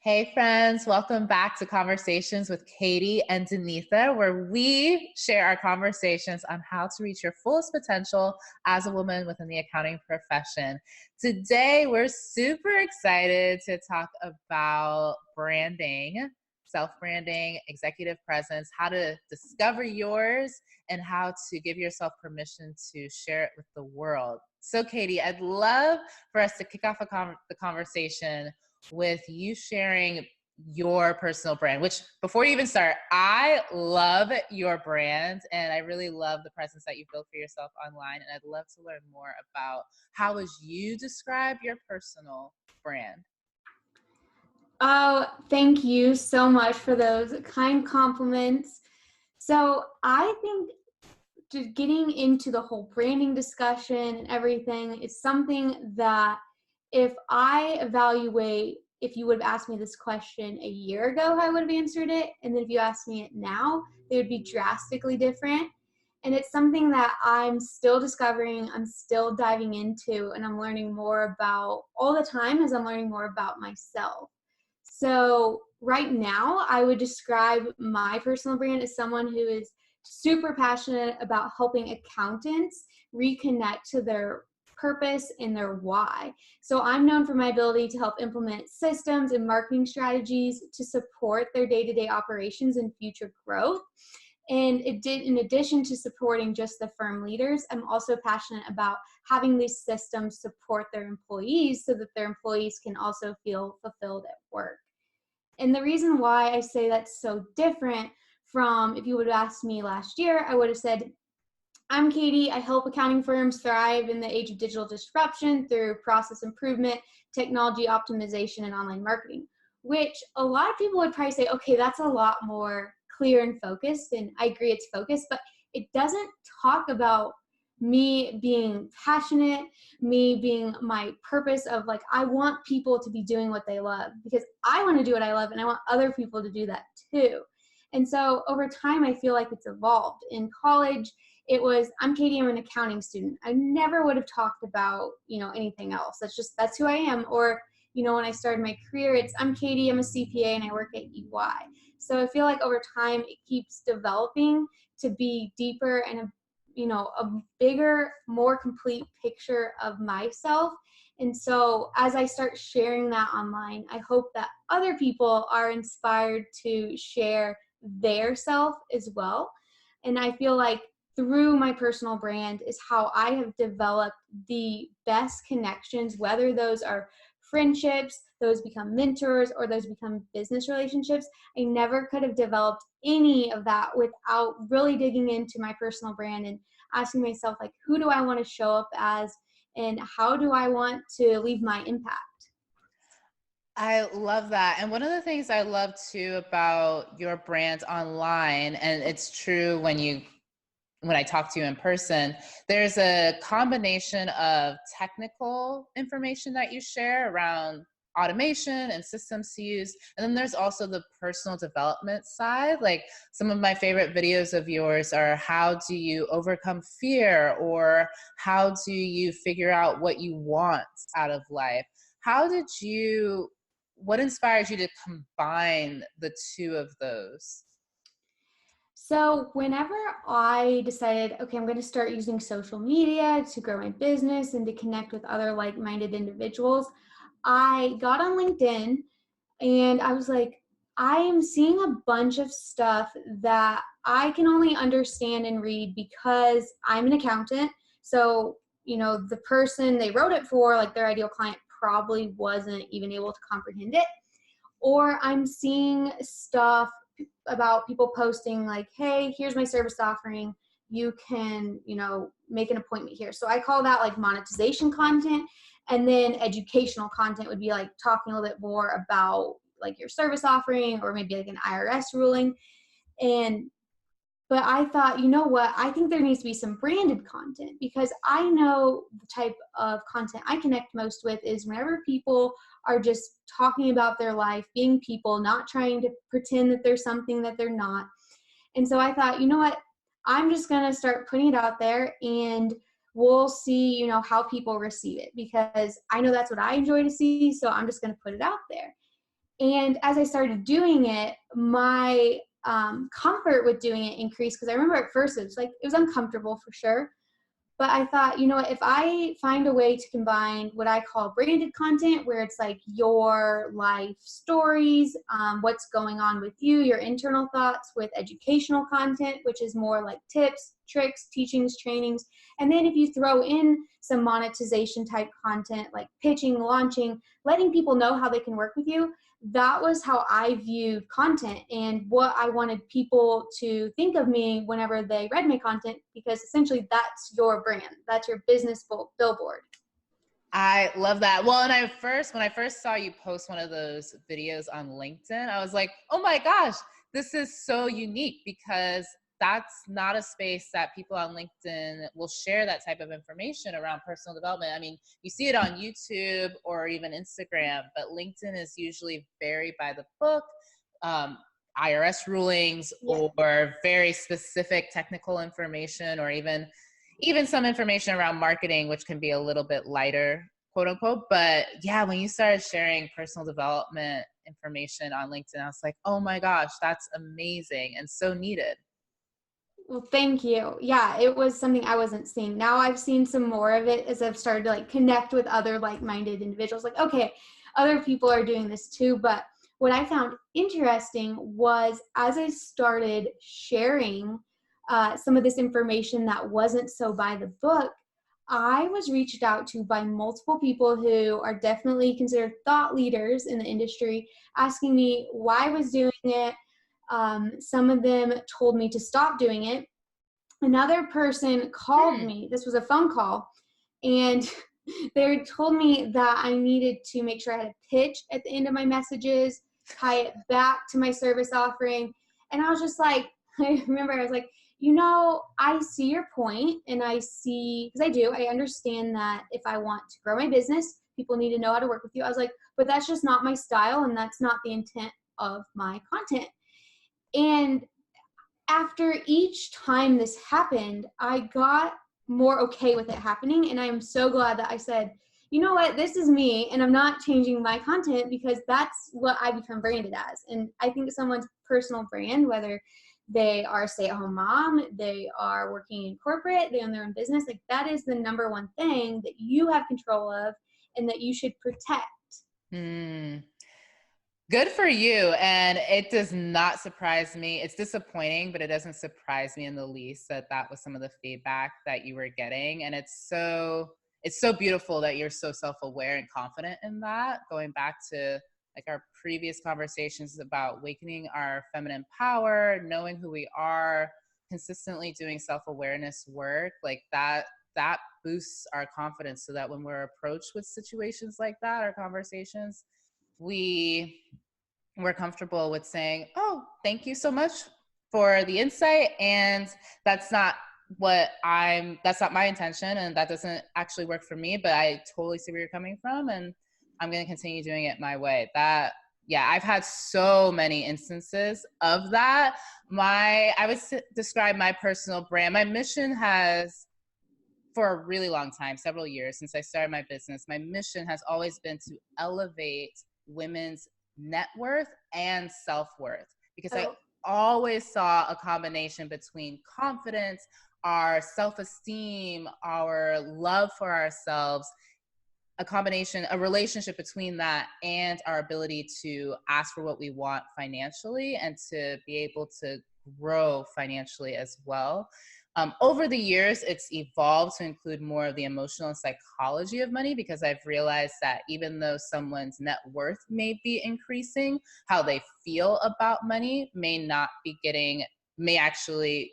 Hey friends, welcome back to Conversations with Katie and Danetha, where we share our conversations on how to reach your fullest potential as a woman within the accounting profession. Today, we're super excited to talk about branding, self-branding, executive presence, how to discover yours, and how to give yourself permission to share it with the world. So Katie, I'd love for us to kick off the conversation with you sharing your personal brand, which before you even start, I love your brand and I really love the presence that you've built for yourself online. And I'd love to learn more about how would you describe your personal brand? Oh, thank you so much for those kind compliments. So I think just getting into the whole branding discussion and everything is something that if I evaluate, if you would have asked me this question a year ago, I would have answered it. And then if you asked me it now, they would be drastically different. And it's something that I'm still discovering, I'm still diving into, and I'm learning more about all the time as I'm learning more about myself. So right now, I would describe my personal brand as someone who is super passionate about helping accountants reconnect to their purpose and their why. So I'm known for my ability to help implement systems and marketing strategies to support their day-to-day operations and future growth. And in addition to supporting just the firm leaders, I'm also passionate about having these systems support their employees so that their employees can also feel fulfilled at work. And the reason why I say that's so different from if you would have asked me last year, I would have said, I'm Katie. I help accounting firms thrive in the age of digital disruption through process improvement, technology optimization, and online marketing, which a lot of people would probably say, okay, that's a lot more clear and focused. And I agree it's focused, but it doesn't talk about me being passionate, me being my purpose of like, I want people to be doing what they love because I want to do what I love and I want other people to do that too. And so over time, I feel like it's evolved. In college, it was, I'm Katie, I'm an accounting student. I never would have talked about, anything else. That's who I am. Or, when I started my career, it's, I'm Katie, I'm a CPA and I work at EY. So I feel like over time, it keeps developing to be deeper and a bigger, more complete picture of myself. And so as I start sharing that online, I hope that other people are inspired to share their self as well. And I feel like through my personal brand is how I have developed the best connections, whether those are friendships, those become mentors, or those become business relationships. I never could have developed any of that without really digging into my personal brand and asking myself, like, who do I want to show up as and how do I want to leave my impact? I love that. And one of the things I love too about your brand online, and it's true when I talk to you in person, there's a combination of technical information that you share around automation and systems to use. And then there's also the personal development side. Like some of my favorite videos of yours are how do you overcome fear or how do you figure out what you want out of life? What inspires you to combine the two of those? So whenever I decided, okay, I'm going to start using social media to grow my business and to connect with other like-minded individuals, I got on LinkedIn and I was like, I am seeing a bunch of stuff that I can only understand and read because I'm an accountant. So, the person they wrote it for, like their ideal client, probably wasn't even able to comprehend it. Or I'm seeing stuff about people posting like, hey, here's my service offering. You can, make an appointment here. So I call that like monetization content. And then educational content would be like talking a little bit more about like your service offering or maybe like an IRS ruling. But I thought, you know what? I think there needs to be some branded content because I know the type of content I connect most with is whenever people are just talking about their life, being people, not trying to pretend that they're something that they're not. And so I thought, you know what? I'm just going to start putting it out there and we'll see, how people receive it because I know that's what I enjoy to see. So I'm just going to put it out there. And as I started doing it, my comfort with doing it increased, because I remember at first it was uncomfortable for sure. But I thought, you know what, if I find a way to combine what I call branded content, where it's like your life stories, what's going on with you, your internal thoughts, with educational content, which is more like tips, tricks, teachings, trainings. And then if you throw in some monetization type content like pitching, launching, letting people know how they can work with you, that was how I viewed content and what I wanted people to think of me whenever they read my content, because essentially that's your brand. That's your business billboard. I love that. Well, and when I first saw you post one of those videos on LinkedIn, I was like, oh my gosh, this is so unique, because that's not a space that people on LinkedIn will share that type of information around personal development. I mean, you see it on YouTube or even Instagram, but LinkedIn is usually very by the book, IRS rulings, Yeah. or very specific technical information, or even some information around marketing, which can be a little bit lighter, quote unquote. But yeah, when you started sharing personal development information on LinkedIn, I was like, oh my gosh, that's amazing and so needed. Well, thank you. Yeah, it was something I wasn't seeing. Now I've seen some more of it as I've started to like connect with other like-minded individuals. Like, okay, other people are doing this too. But what I found interesting was, as I started sharing some of this information that wasn't so by the book, I was reached out to by multiple people who are definitely considered thought leaders in the industry, asking me why I was doing it. Some of them told me to stop doing it. Another person called me. This was a phone call, and they told me that I needed to make sure I had a pitch at the end of my messages, tie it back to my service offering. And I was just like, I remember I was like, you know, I see your point, and I see, because I understand that if I want to grow my business, people need to know how to work with you. I was like, but that's just not my style, and that's not the intent of my content. And after each time this happened, I got more okay with it happening. And I'm so glad that I said, you know what, this is me, and I'm not changing my content, because that's what I become branded as. And I think someone's personal brand, whether they are a stay-at-home mom, they are working in corporate, they own their own business, like that is the number one thing that you have control of and that you should protect. Mm. Good for you. And it does not surprise me. It's disappointing, but it doesn't surprise me in the least that that was some of the feedback that you were getting. And it's so beautiful that you're so self-aware and confident in that. Going back to like our previous conversations about awakening our feminine power, knowing who we are, consistently doing self-awareness work, like that boosts our confidence, so that when we're approached with situations like that or conversations, we're comfortable with saying, oh, thank you so much for the insight. And that's not that's not my intention. And that doesn't actually work for me, but I totally see where you're coming from. And I'm going to continue doing it my way. Yeah, I've had so many instances of that. I would describe my personal brand. My mission has, for a really long time, several years since I started my business, my mission has always been to elevate women's net worth and self-worth, because I always saw a combination between confidence, our self-esteem, our love for ourselves, a relationship between that and our ability to ask for what we want financially and to be able to grow financially as well. Over the years, it's evolved to include more of the emotional and psychology of money, because I've realized that even though someone's net worth may be increasing, how they feel about money may actually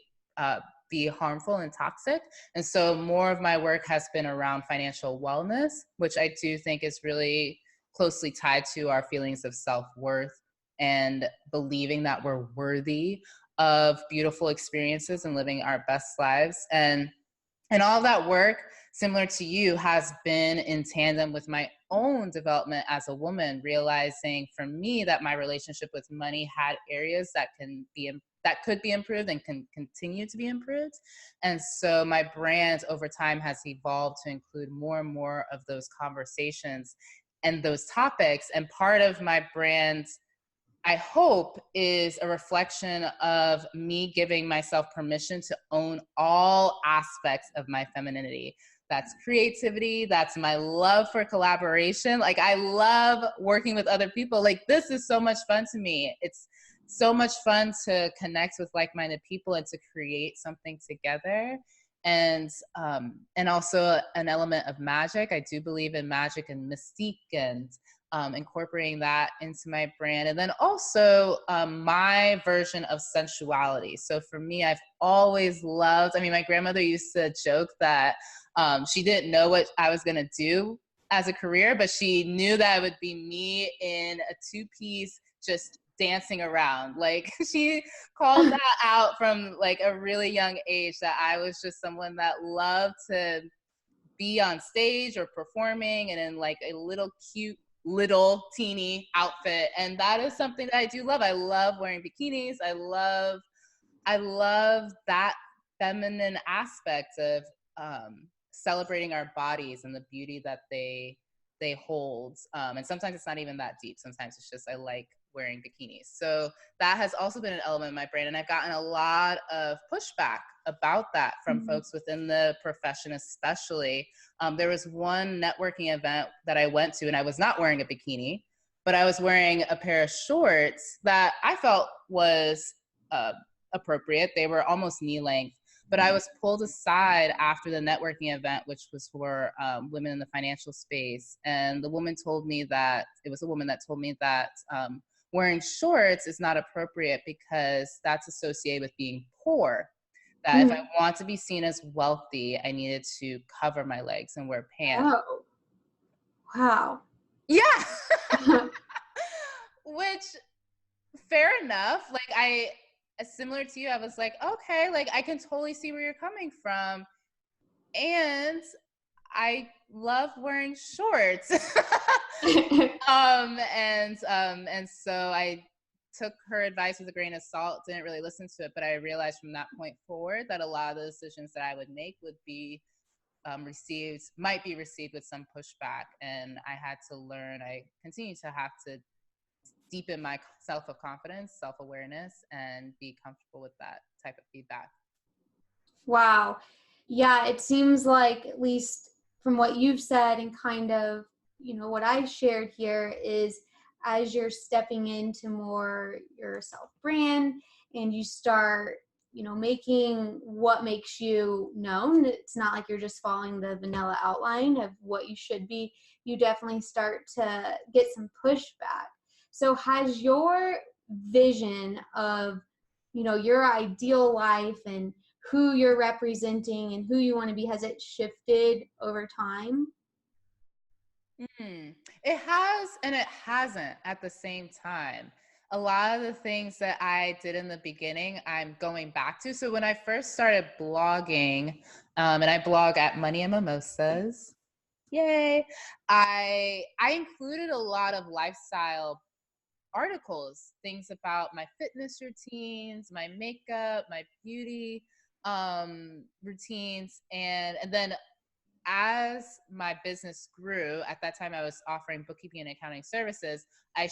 be harmful and toxic. And so more of my work has been around financial wellness, which I do think is really closely tied to our feelings of self-worth and believing that we're worthy of beautiful experiences and living our best lives. And all of that work, similar to you, has been in tandem with my own development as a woman, realizing for me that my relationship with money had areas that could be improved and can continue to be improved. And so my brand over time has evolved to include more and more of those conversations and those topics. And part of my brand I hope is a reflection of me giving myself permission to own all aspects of my femininity. That's creativity, that's my love for collaboration. Like, I love working with other people. Like, this is so much fun to me. It's so much fun to connect with like-minded people and to create something together. And also an element of magic. I do believe in magic and mystique, and incorporating that into my brand. And then also my version of sensuality. So for me, I've always loved, I mean, my grandmother used to joke that she didn't know what I was going to do as a career, but she knew that it would be me in a two-piece just dancing around. Like, she called that out from like a really young age, that I was just someone that loved to be on stage or performing and in like a little cute little teeny outfit. And that is something that I do love. I love wearing bikinis. I love that feminine aspect of celebrating our bodies and the beauty that they hold. And sometimes it's not even that deep. Sometimes it's just I like wearing bikinis. So that has also been an element of my brand. And I've gotten a lot of pushback about that from folks within the profession, especially. There was one networking event that I went to, and I was not wearing a bikini, but I was wearing a pair of shorts that I felt was appropriate. They were almost knee length, but I was pulled aside after the networking event, which was for women in the financial space. And the woman told me that, it was a woman that told me that wearing shorts is not appropriate because that's associated with being poor. That if I want to be seen as wealthy, I needed to cover my legs and wear pants. Oh, wow. Yeah. Which, fair enough. Like, similar to you, I was like, okay, like, I can totally see where you're coming from. And I love wearing shorts. And so I took her advice with a grain of salt, didn't really listen to it, but I realized from that point forward that a lot of the decisions that I would make would be might be received with some pushback. And I had to learn, I continue to have to deepen my self-confidence, self-awareness, and be comfortable with that type of feedback. Wow. Yeah, it seems like, at least from what you've said and kind of, what I shared here, is as you're stepping into more your self brand and you start, making what makes you known, it's not like you're just following the vanilla outline of what you should be. You definitely start to get some pushback. So has your vision of, your ideal life and who you're representing and who you want to be, has it shifted over time? It has and it hasn't at the same time. A lot of the things that I did in the beginning, I'm going back to. So when I first started blogging, and I blog at Money and Mimosas, yay, I included a lot of lifestyle articles, things about my fitness routines, my makeup, my beauty routines, and then as my business grew, at that time I was offering bookkeeping and accounting services. I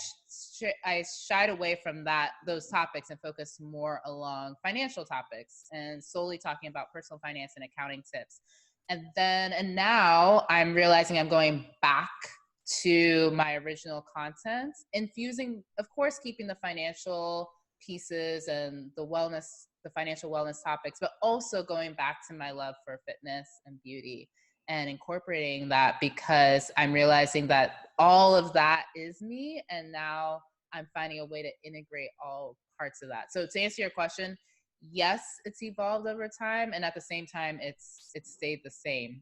shied away from those topics and focused more along financial topics and solely talking about personal finance and accounting tips. And now I'm realizing I'm going back to my original content, infusing, of course, keeping the financial pieces and the financial wellness topics, but also going back to my love for fitness and beauty and incorporating that, because I'm realizing that all of that is me. And now I'm finding a way to integrate all parts of that. So to answer your question, yes, it's evolved over time. And at the same time, it's stayed the same.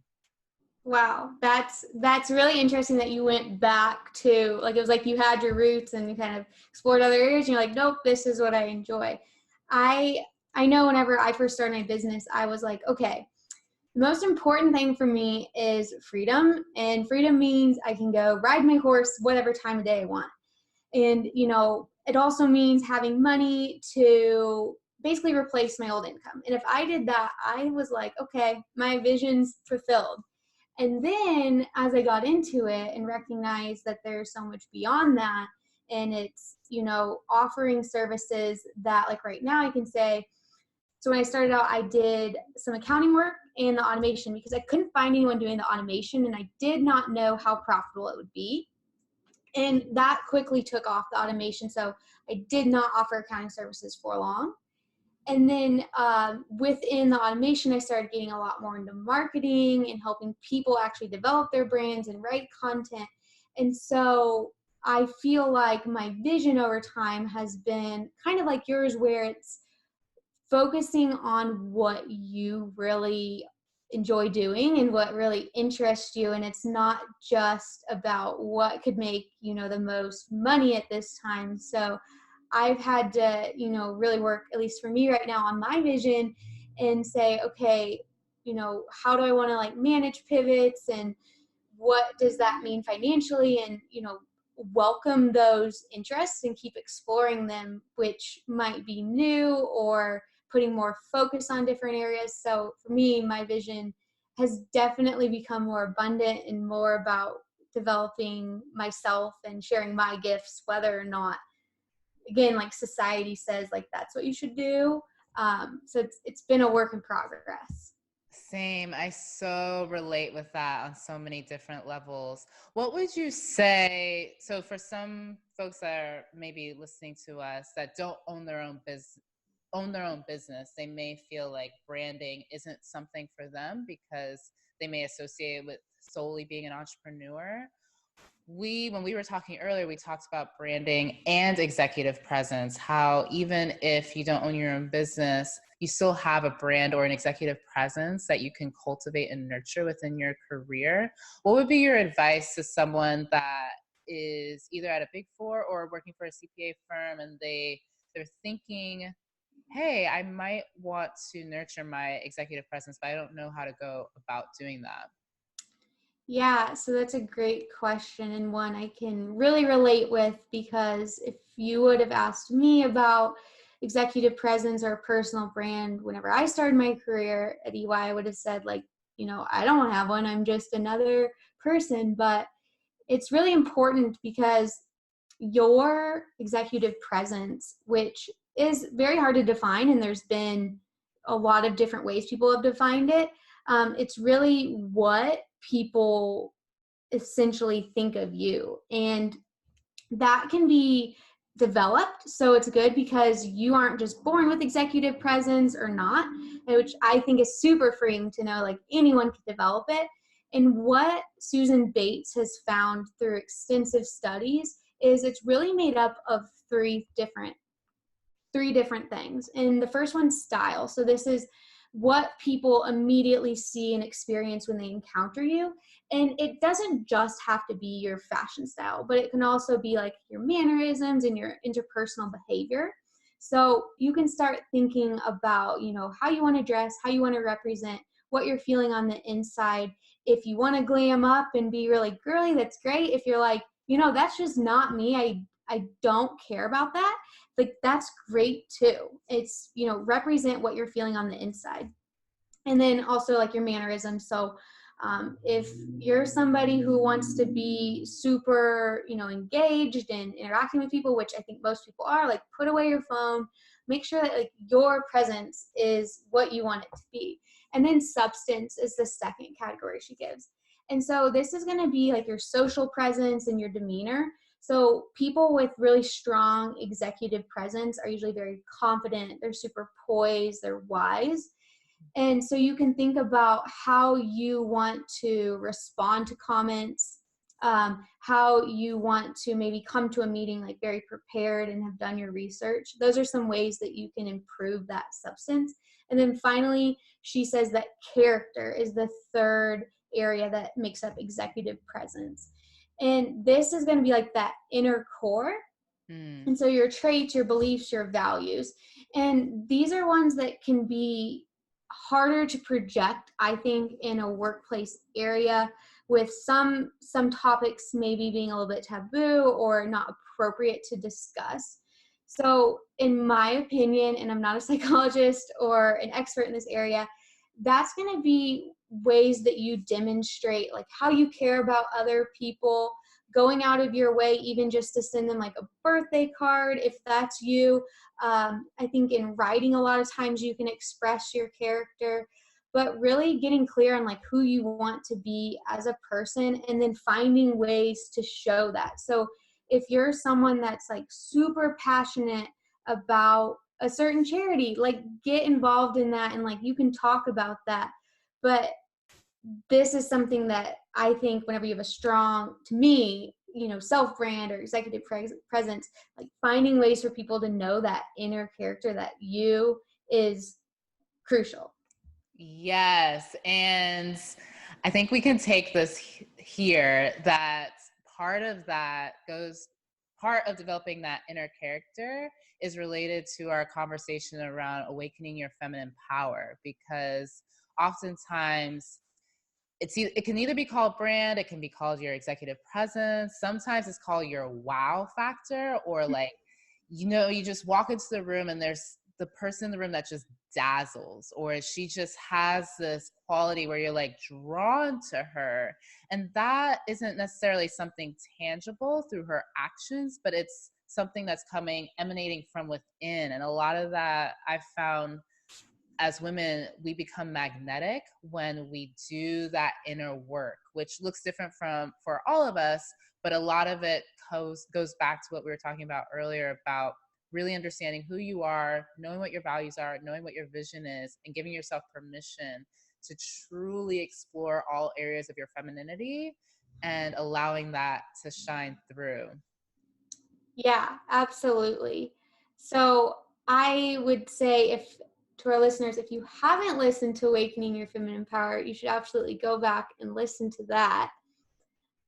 Wow, that's really interesting that you went back to, like, it was like you had your roots and you kind of explored other areas and you're like, nope, this is what I enjoy. I know whenever I first started my business, I was like, okay, the most important thing for me is freedom, and freedom means I can go ride my horse whatever time of day I want. And, it also means having money to basically replace my old income. And if I did that, I was like, okay, my vision's fulfilled. And then as I got into it and recognized that there's so much beyond that, and it's, offering services that, like, right now I can say, so when I started out, I did some accounting work and the automation because I couldn't find anyone doing the automation, and I did not know how profitable it would be. And that quickly took off, the automation. So I did not offer accounting services for long. And then within the automation, I started getting a lot more into marketing and helping people actually develop their brands and write content. And so I feel like my vision over time has been kind of like yours, where it's focusing on what you really enjoy doing and what really interests you, and it's not just about what could make the most money at this time. So I've had to really work, at least for me right now, on my vision and say, okay, how do I want to like manage pivots, and what does that mean financially, and welcome those interests and keep exploring them, which might be new or putting more focus on different areas. So for me, my vision has definitely become more abundant and more about developing myself and sharing my gifts, whether or not, again, like society says like that's what you should do. So it's been a work in progress. Same. I so relate with that on so many different levels. What would you say? So, for some folks that are maybe listening to us that don't own their own business, they may feel like branding isn't something for them because they may associate it with solely being an entrepreneur. When we were talking earlier, we talked about branding and executive presence, how even if you don't own your own business, you still have a brand or an executive presence that you can cultivate and nurture within your career. What would be your advice to someone that is either at a big four or working for a CPA firm, and they're thinking, hey, I might want to nurture my executive presence, but I don't know how to go about doing that? Yeah, so that's a great question, and one I can really relate with, because if you would have asked me about executive presence or personal brand whenever I started my career at EY, I would have said, like, I don't have one. I'm just another person. But it's really important because your executive presence, which is very hard to define, and there's been a lot of different ways people have defined it, it's really what people essentially think of you. And that can be developed. So it's good because you aren't just born with executive presence or not, which I think is super freeing to know, like anyone can develop it. And what Susan Bates has found through extensive studies is it's really made up of three different things. And the first one's style. So this is what people immediately see and experience when they encounter you. And it doesn't just have to be your fashion style, but it can also be like your mannerisms and your interpersonal behavior. So you can start thinking about, how you want to dress, how you want to represent, what you're feeling on the inside. If you want to glam up and be really girly, that's great. If you're like, that's just not me, I don't care about that, like that's great too. It's, represent what you're feeling on the inside. And then also like your mannerisms. So if you're somebody who wants to be super, engaged and interacting with people, which I think most people are, like put away your phone, make sure that like your presence is what you want it to be. And then substance is the second category she gives. And so this is going to be like your social presence and your demeanor. So people with really strong executive presence are usually very confident, they're super poised, they're wise. And so you can think about how you want to respond to comments, how you want to maybe come to a meeting like very prepared and have done your research. Those are some ways that you can improve that substance. And then finally, she says that character is the third area that makes up executive presence. And this is going to be like that inner core. And so your traits, your beliefs, your values. And these are ones that can be harder to project, I think, in a workplace area, with some topics maybe being a little bit taboo or not appropriate to discuss. So in my opinion, and I'm not a psychologist or an expert in this area, that's going to be ways that you demonstrate like how you care about other people, going out of your way even just to send them like a birthday card if that's you. I think in writing a lot of times you can express your character, but really getting clear on like who you want to be as a person and then finding ways to show that. So if you're someone that's like super passionate about a certain charity, like get involved in that and like you can talk about that. But this is something that I think whenever you have a strong, to me, self brand or executive presence, like finding ways for people to know that inner character that you is crucial. Yes. And I think we can take this here that part of that goes, part of developing that inner character is related to our conversation around awakening your feminine power, because oftentimes it can either be called brand, it can be called your executive presence. Sometimes it's called your wow factor, or like, you just walk into the room and there's the person in the room that just dazzles, or she just has this quality where you're like drawn to her. And that isn't necessarily something tangible through her actions, but it's something that's emanating from within. And a lot of that I've found as women, we become magnetic when we do that inner work, which looks different for all of us, but a lot of it goes back to what we were talking about earlier about really understanding who you are, knowing what your values are, knowing what your vision is, and giving yourself permission to truly explore all areas of your femininity and allowing that to shine through. Yeah, absolutely. So I would say, if to our listeners, if you haven't listened to Awakening Your Feminine Power, you should absolutely go back and listen to that.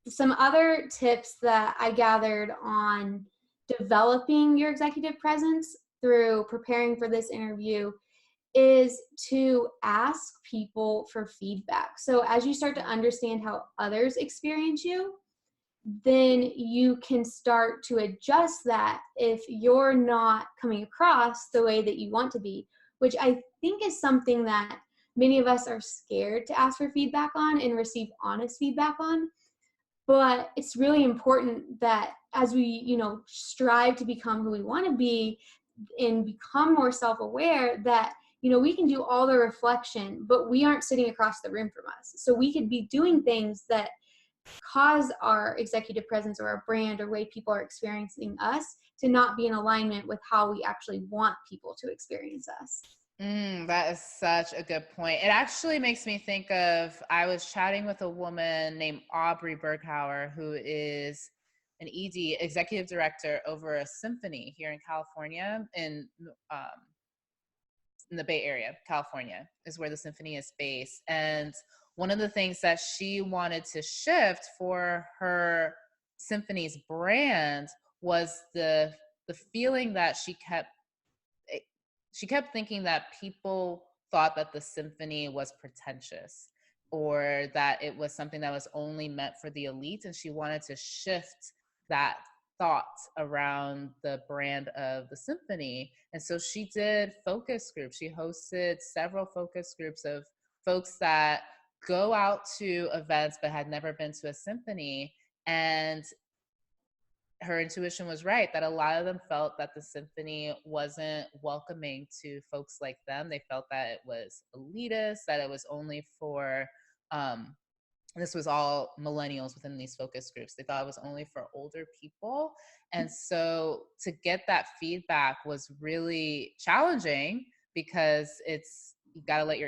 Some other tips that I gathered on developing your executive presence through preparing for this interview is to ask people for feedback. So as you start to understand how others experience you, then you can start to adjust that if you're not coming across the way that you want to be, which I think is something that many of us are scared to ask for feedback on and receive honest feedback on. But it's really important that as we, strive to become who we want to be and become more self-aware, that we can do all the reflection, but we aren't sitting across the room from us. So we could be doing things that cause our executive presence or our brand or way people are experiencing us to not be in alignment with how we actually want people to experience us. That is such a good point. It actually makes me think of, I was chatting with a woman named Aubrey Berghauer, who is an ED, executive director over a symphony here in California, in the Bay Area. California is where the symphony is based. And one of the things that she wanted to shift for her symphony's brand was the feeling that she kept thinking that people thought that the symphony was pretentious, or that it was something that was only meant for the elite. And she wanted to shift that thought around the brand of the symphony. And so she did focus groups. She hosted several focus groups of folks that go out to events but had never been to a symphony. And her intuition was right, that a lot of them felt that the symphony wasn't welcoming to folks like them. They felt that it was elitist, that it was only for this was all millennials within these focus groups. They thought it was only for older people. And so to get that feedback was really challenging, because you got to let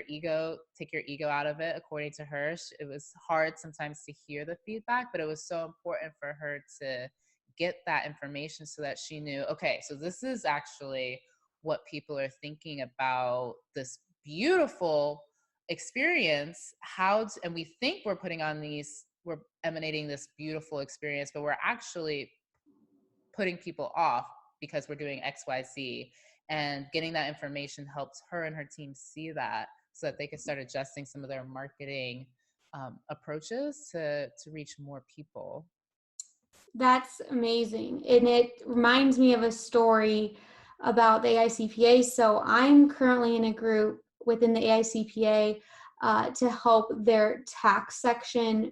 take your ego out of it, according to her. It was hard sometimes to hear the feedback, but it was so important for her to get that information so that she knew, okay, so this is actually what people are thinking about this beautiful experience. And we think we're we're emanating this beautiful experience, but we're actually putting people off because we're doing XYZ. And getting that information helped her and her team see that, so that they could start adjusting some of their marketing approaches to reach more people. That's amazing. And it reminds me of a story about the AICPA. So I'm currently in a group within the AICPA to help their tax section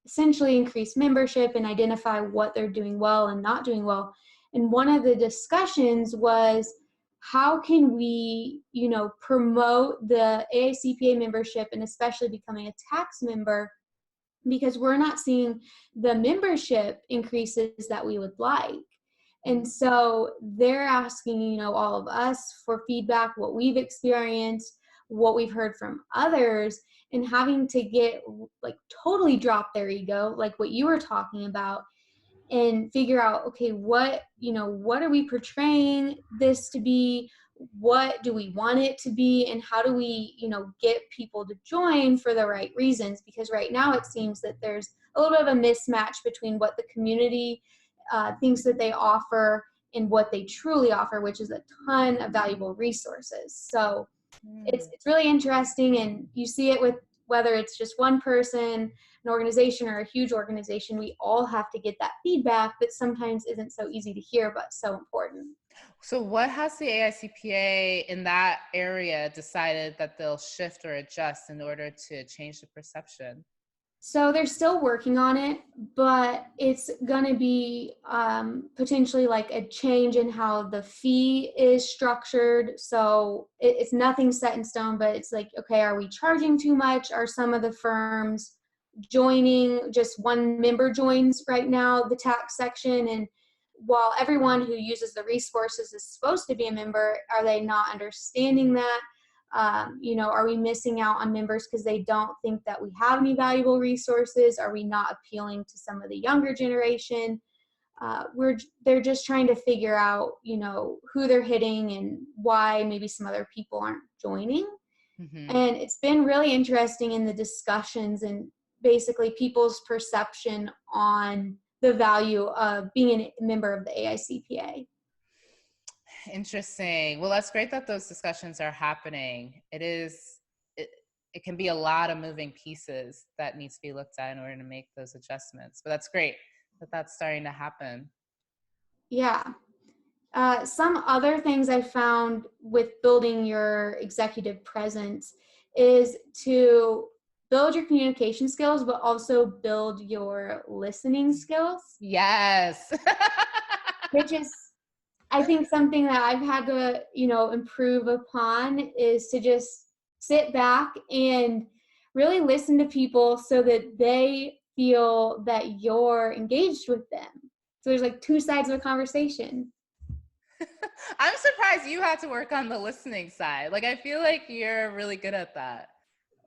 essentially increase membership and identify what they're doing well and not doing well. And one of the discussions was, how can we, promote the AICPA membership and especially becoming a tax member, because we're not seeing the membership increases that we would like. And so they're asking, all of us for feedback, what we've experienced, what we've heard from others, and having to get like totally drop their ego, like what you were talking about, and figure out, okay, what are we portraying this to be? What do we want it to be? And how do we, get people to join for the right reasons? Because right now it seems that there's a little bit of a mismatch between what the community thinks that they offer and what they truly offer, which is a ton of valuable resources. So it's really interesting, and you see it with whether it's just one person, an organization, or a huge organization. We all have to get that feedback that sometimes isn't so easy to hear, but so important. So what has the AICPA in that area decided that they'll shift or adjust in order to change the perception? So they're still working on it, but it's going to be potentially like a change in how the fee is structured. So it's nothing set in stone, but it's like, okay, are we charging too much? Are some of the firms joining, just one member joins right now, the tax section? And while everyone who uses the resources is supposed to be a member, are they not understanding that? Are we missing out on members because they don't think that we have any valuable resources? Are we not appealing to some of the younger generation? They're just trying to figure out, who they're hitting and why maybe some other people aren't joining. And it's been really interesting in the discussions and basically people's perception on the value of being a member of the AICPA. Interesting. Well, that's great that those discussions are happening. It can be a lot of moving pieces that needs to be looked at in order to make those adjustments. But that's great that that's starting to happen. Yeah. Some other things I found with building your executive presence is to build your communication skills, but also build your listening skills. Yes. Which is, I think, something that I've had to, improve upon, is to just sit back and really listen to people so that they feel that you're engaged with them. So there's like two sides of a conversation. I'm surprised you had to work on the listening side. Like, I feel like you're really good at that.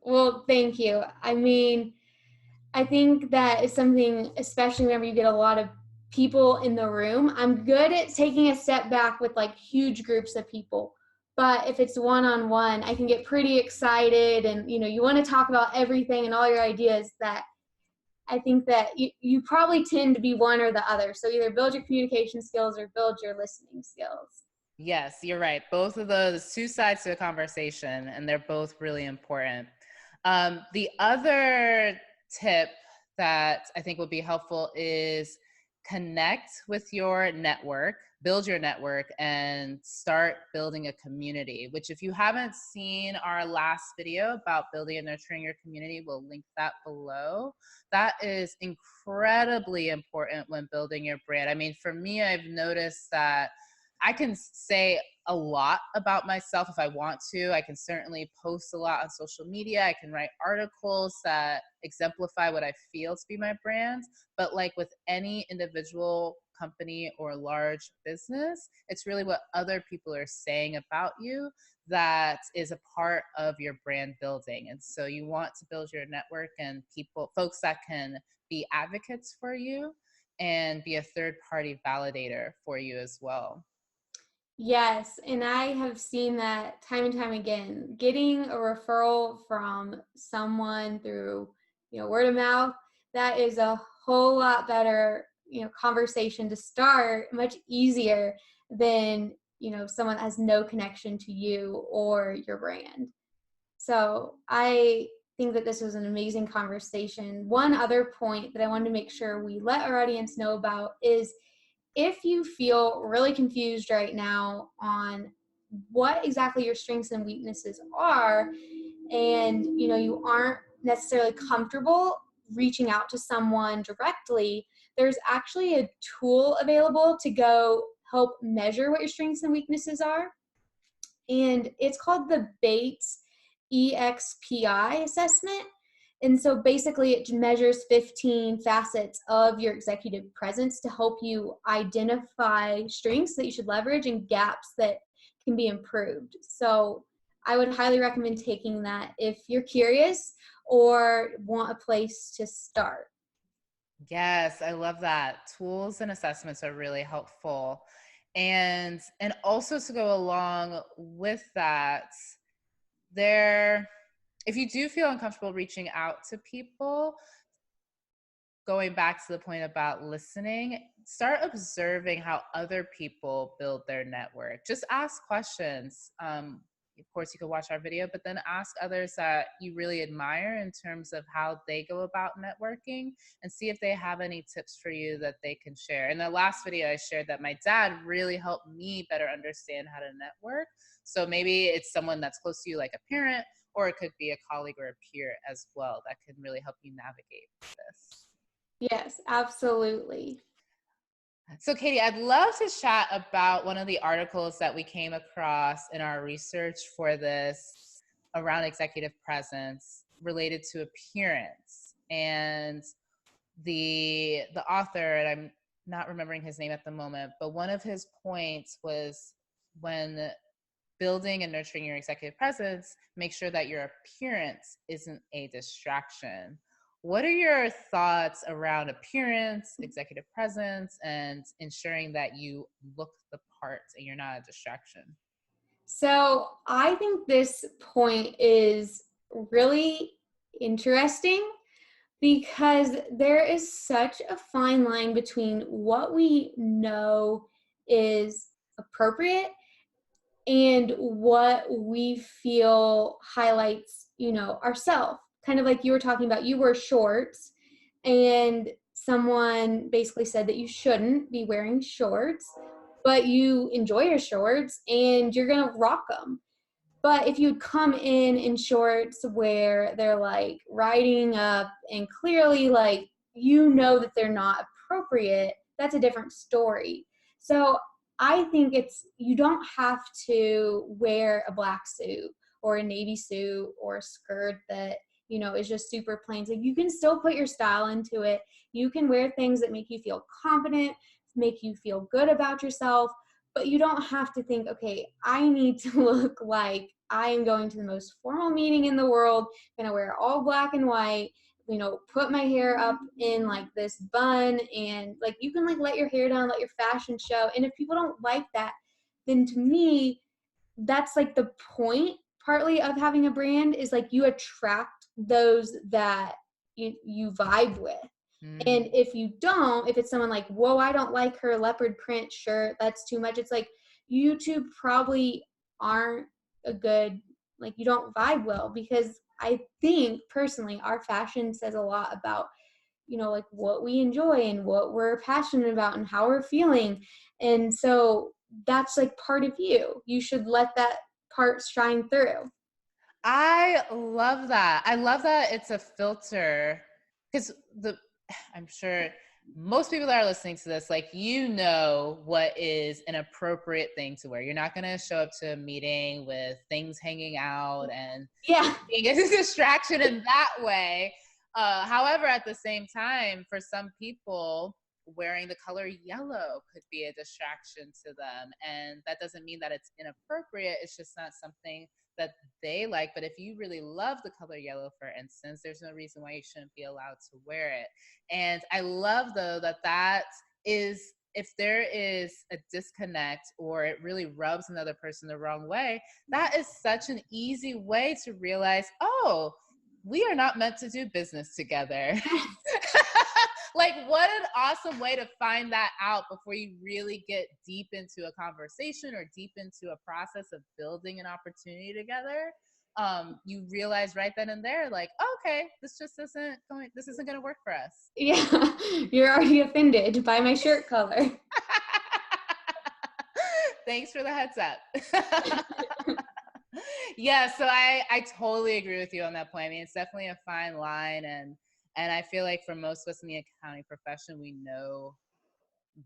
Well, thank you. I mean, I think that is something, especially whenever you get a lot of people in the room. I'm good at taking a step back with like huge groups of people. But if it's one-on-one, I can get pretty excited and, you want to talk about everything and all your ideas. That I think that you probably tend to be one or the other. So either build your communication skills or build your listening skills. Yes, you're right. Both of those two sides to a conversation, and they're both really important. The other tip that I think would be helpful is connect with your network, build your network, and start building a community, which if you haven't seen our last video about building and nurturing your community, we'll link that below. That is incredibly important when building your brand. I mean, for me, I've noticed that I can say a lot about myself if I want to. I can certainly post a lot on social media. I can write articles that exemplify what I feel to be my brand. But like with any individual company or large business, it's really what other people are saying about you that is a part of your brand building. And so you want to build your network and folks that can be advocates for you and be a third party validator for you as well. Yes, and I have seen that time and time again. Getting a referral from someone through, word of mouth, that is a whole lot better, conversation to start, much easier than, someone that has no connection to you or your brand. So I think that this was an amazing conversation. One other point that I wanted to make sure we let our audience know about is, if you feel really confused right now on what exactly your strengths and weaknesses are, and you aren't necessarily comfortable reaching out to someone directly, there's actually a tool available to go help measure what your strengths and weaknesses are. And it's called the Bates EXPI assessment. And so basically it measures 15 facets of your executive presence to help you identify strengths that you should leverage and gaps that can be improved. So I would highly recommend taking that if you're curious or want a place to start. Yes, I love that. Tools and assessments are really helpful. And also to go along with that, there if you do feel uncomfortable reaching out to people, going back to the point about listening, start observing how other people build their network. Just ask questions. Of course, you could watch our video, but then ask others that you really admire in terms of how they go about networking, and see if they have any tips for you that they can share. In the last video, I shared that my dad really helped me better understand how to network. So maybe it's someone that's close to you, like a parent, or it could be a colleague or a peer as well that can really help you navigate this. Yes, absolutely. So, Katie, I'd love to chat about one of the articles that we came across in our research for this around executive presence related to appearance. And the author, and I'm not remembering his name at the moment, but one of his points was, when building and nurturing your executive presence, make sure that your appearance isn't a distraction. What are your thoughts around appearance, executive presence, and ensuring that you look the part and you're not a distraction? So I think this point is really interesting because there is such a fine line between what we know is appropriate and what we feel highlights, ourselves. Kind of like you were talking about, you wear shorts and someone basically said that you shouldn't be wearing shorts, but you enjoy your shorts and you're going to rock them. But if you'd come in shorts where they're like riding up and clearly like that they're not appropriate, that's a different story. So I think you don't have to wear a black suit or a navy suit or a skirt that is just super plain. So you can still put your style into it. You can wear things that make you feel confident, make you feel good about yourself. But you don't have to think, okay, I need to look like I am going to the most formal meeting in the world, gonna wear all black and white, put my hair up in like this bun, and like you can like let your hair down, let your fashion show. And if people don't like that, then to me, that's like the point partly of having a brand, is like you attract those that you vibe with. And if it's someone like, whoa, I don't like her leopard print shirt, that's too much. It's like, YouTube probably aren't a good, like, you don't vibe well, because I think personally our fashion says a lot about, like what we enjoy and what we're passionate about and how we're feeling. And so that's like part of you. You should let that part shine through. I love that. I love that it's a filter, because I'm sure most people that are listening to this, like, what is an appropriate thing to wear. You're not going to show up to a meeting with things hanging out and Yeah. being a distraction in that way. However, at the same time, for some people, wearing the color yellow could be a distraction to them. And that doesn't mean that it's inappropriate. It's just not something that they like. But if you really love the color yellow, for instance, there's no reason why you shouldn't be allowed to wear it. And I love, though, that is, if there is a disconnect or it really rubs another person the wrong way, that is such an easy way to realize, oh, we are not meant to do business together. Like, what an awesome way to find that out before you really get deep into a conversation or deep into a process of building an opportunity together. You realize right then and there, like, oh, okay, this isn't going to work for us. Yeah, you're already offended by my shirt color. Thanks for the heads up. Yeah, so I totally agree with you on that point. I mean, it's definitely a fine line, and I feel like for most of us in the accounting profession, we know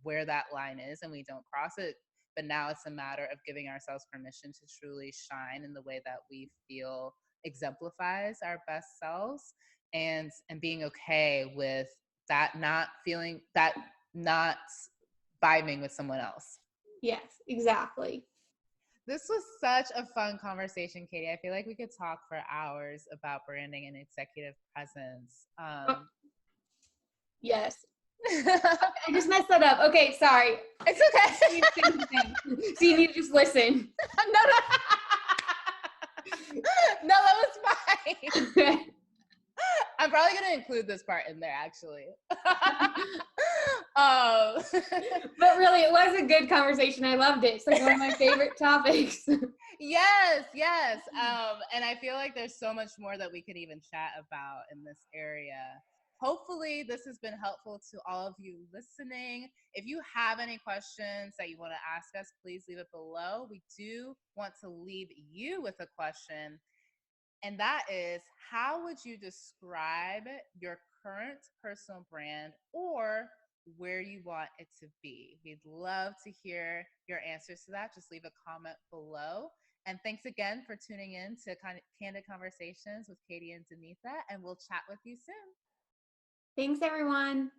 where that line is and we don't cross it. But now it's a matter of giving ourselves permission to truly shine in the way that we feel exemplifies our best selves, and being okay with that not feeling that not vibing with someone else. Yes, exactly. This was such a fun conversation, Katie. I feel like we could talk for hours about branding and executive presence. Oh, yes. I just messed that up. Okay, sorry. It's okay. So you need to just listen. No, no. No, that was fine. I'm probably gonna include this part in there, actually. But really, it was a good conversation. I loved it. It's like one of my favorite topics. Yes, yes. And I feel like there's so much more that we could even chat about in this area. Hopefully, this has been helpful to all of you listening. If you have any questions that you want to ask us, please leave it below. We do want to leave you with a question, and that is, how would you describe your current personal brand, or where you want it to be? We'd love to hear your answers to that. Just leave a comment below. And thanks again for tuning in to Candid Conversations with Katie and Danetha, and we'll chat with you soon. Thanks, everyone.